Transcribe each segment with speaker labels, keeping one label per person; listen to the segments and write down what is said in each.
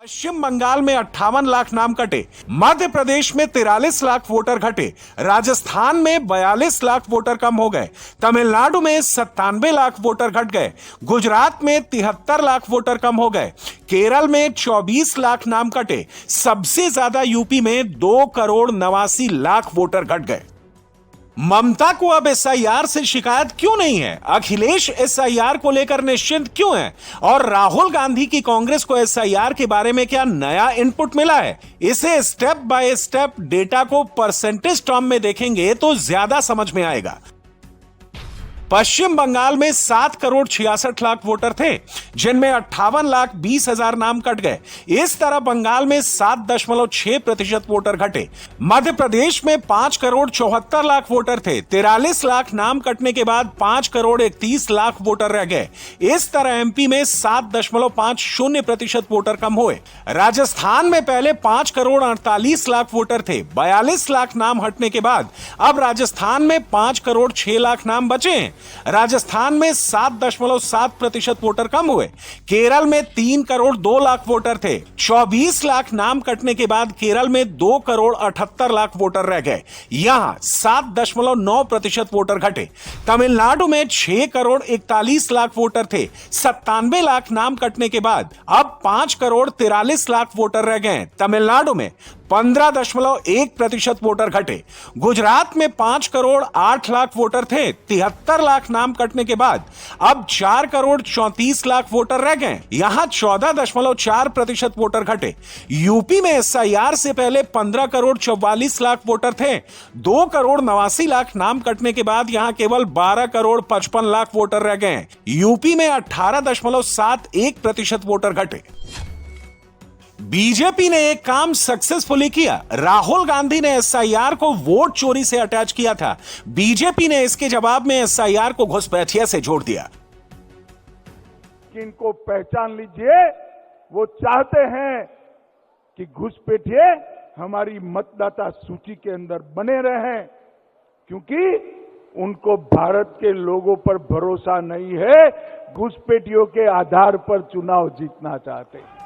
Speaker 1: पश्चिम बंगाल में 58 लाख नाम कटे, मध्य प्रदेश में 43 लाख वोटर घटे, राजस्थान में 42 लाख वोटर कम हो गए, तमिलनाडु में 97 लाख वोटर घट गए, गुजरात में 73 लाख वोटर कम हो गए, केरल में 24 लाख नाम कटे, सबसे ज्यादा यूपी में 2,89,00,000 वोटर घट गए। ममता को अब एसआईआर से शिकायत क्यों नहीं है? अखिलेश एसआईआर को लेकर निश्चिंत क्यों है? और राहुल गांधी की कांग्रेस को एसआईआर के बारे में क्या नया इनपुट मिला है? इसे स्टेप बाय स्टेप डेटा को परसेंटेज टर्म में देखेंगे तो ज्यादा समझ में आएगा। पश्चिम बंगाल में 7,66,00,000 वोटर थे, जिनमें 58,20,000 नाम कट गए। इस तरह बंगाल में 7.6% वोटर घटे। मध्य प्रदेश में 5,74,00,000 वोटर थे, 43 लाख नाम कटने के बाद 5,31,00,000 वोटर रह गए। इस तरह एमपी में 7.50% वोटर कम हुए। राजस्थान में पहले 5,48,00,000 वोटर थे, 42 लाख नाम हटने के बाद अब राजस्थान में 5,06,00,000 नाम बचे हैं। राजस्थान में 7.7% वोटर कम हुए। केरल में 3,02,00,000 वोटर थे, 24 लाख नाम कटने के बाद केरल में 2,78,00,000 वोटर रह गए। यहां 7.9% वोटर घटे। तमिलनाडु में 6,41,00,000 वोटर थे, 97 लाख नाम कटने के बाद अब 5,43,00,000 वोटर रह गए। तमिलनाडु में 15.1% वोटर घटे। गुजरात में 5,08,00,000 वोटर थे, 73 लाख नाम कटने के बाद अब 4,34,00,000 वोटर रह गए। यहां 14.4% वोटर घटे। यूपी में एसआईआर से पहले 15,44,00,000 वोटर थे, 2,89,00,000 नाम कटने के बाद यहां केवल 12,55,00,000 वोटर रह गए। यूपी में 18.71% वोटर घटे। बीजेपी ने एक काम सक्सेसफुली किया। राहुल गांधी ने एसआईआर को वोट चोरी से अटैच किया था। बीजेपी ने इसके जवाब में एसआईआर को घुसपैठिया से जोड़ दिया।
Speaker 2: इनको पहचान लीजिए, वो चाहते हैं कि घुसपैठिए हमारी मतदाता सूची के अंदर बने रहें, क्योंकि उनको भारत के लोगों पर भरोसा नहीं है, घुसपैठियों के आधार पर चुनाव जीतना चाहते हैं।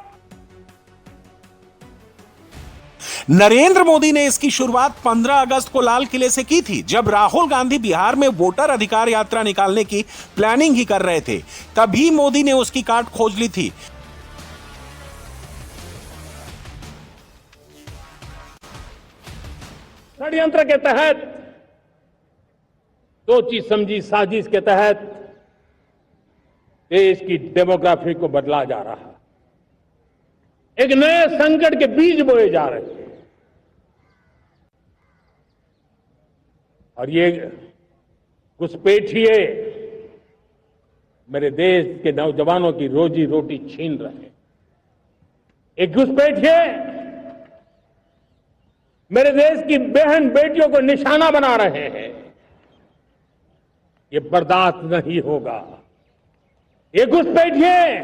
Speaker 1: नरेंद्र मोदी ने इसकी शुरुआत 15 अगस्त को लाल किले से की थी, जब राहुल गांधी बिहार में वोटर अधिकार यात्रा निकालने की प्लानिंग ही कर रहे थे। तभी मोदी ने उसकी काट खोज ली थी।
Speaker 3: षड्यंत्र के तहत, सोची समझी साजिश के तहत देश की डेमोग्राफी को बदला जा रहा है। एक नए संकट के बीज बोए जा रहे हैं और ये घुसपैठिए मेरे देश के नौजवानों की रोजी रोटी छीन रहे हैं। एक घुसपैठिए मेरे देश की बहन बेटियों को निशाना बना रहे हैं। ये बर्दाश्त नहीं होगा। ये घुसपैठिए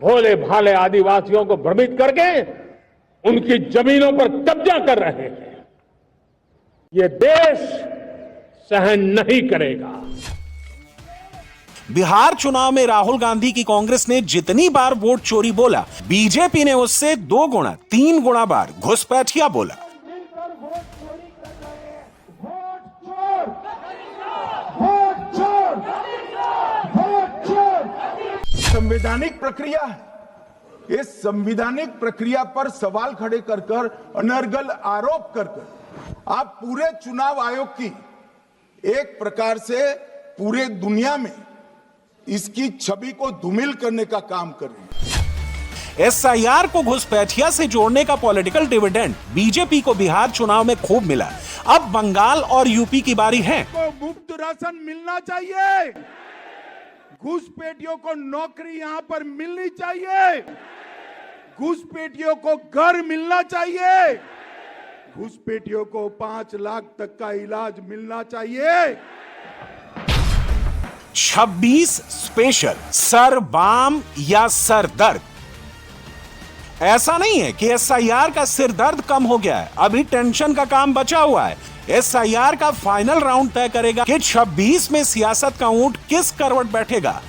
Speaker 3: भोले भाले आदिवासियों को भ्रमित करके उनकी जमीनों पर कब्जा कर रहे हैं। ये देश सहन नहीं करेगा।
Speaker 1: बिहार चुनाव में राहुल गांधी की कांग्रेस ने जितनी बार वोट चोरी बोला, बीजेपी ने उससे 2 गुना 3 गुना बार घुसपैठिया बोला।
Speaker 4: संवैधानिक प्रक्रिया है। इस संवैधानिक प्रक्रिया पर सवाल खड़े कर कर, अनर्गल आरोप कर कर आप पूरे चुनाव आयोग की एक प्रकार से पूरे दुनिया में इसकी छवि को धूमिल करने का काम कर रहे हैं।
Speaker 1: एसआईआर को घुसपैठिया से जोड़ने का पॉलिटिकल डिविडेंड बीजेपी को बिहार चुनाव में खूब मिला। अब बंगाल और यूपी की बारी है।
Speaker 2: को मुफ्त राशन मिलना चाहिए, घुसपैठियों को नौकरी यहां पर मिलनी चाहिए, घुसपैठियों को घर मिलना चाहिए, घुसपैठियों को 5 लाख तक का इलाज मिलना चाहिए।
Speaker 1: 26 स्पेशल, सर बाम या सर दर्द। ऐसा नहीं है कि एसआईआर का सिर दर्द कम हो गया है, अभी टेंशन का काम बचा हुआ है। एसआईआर का फाइनल राउंड तय करेगा कि 26 में सियासत का ऊंट किस करवट बैठेगा।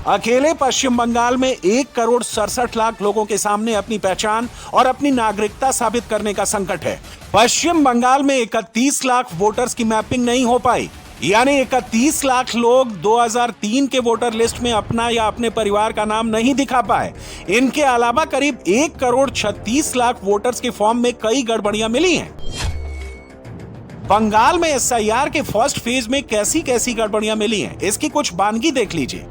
Speaker 1: अकेले पश्चिम बंगाल में 1,67,00,000 लोगों के सामने अपनी पहचान और अपनी नागरिकता साबित करने का संकट है। पश्चिम बंगाल में 31 लाख वोटर्स की मैपिंग नहीं हो पाई, यानी 31 लाख लोग 2003 के वोटर लिस्ट में अपना या अपने परिवार का नाम नहीं दिखा पाए। इनके अलावा करीब 1,36,00,000 वोटर्स के फॉर्म में कई गड़बड़ियां मिली हैं। बंगाल में एसआईआर के फर्स्ट फेज में कैसी कैसी गड़बड़ियां मिली हैं, इसकी कुछ बानगी देख लीजिए।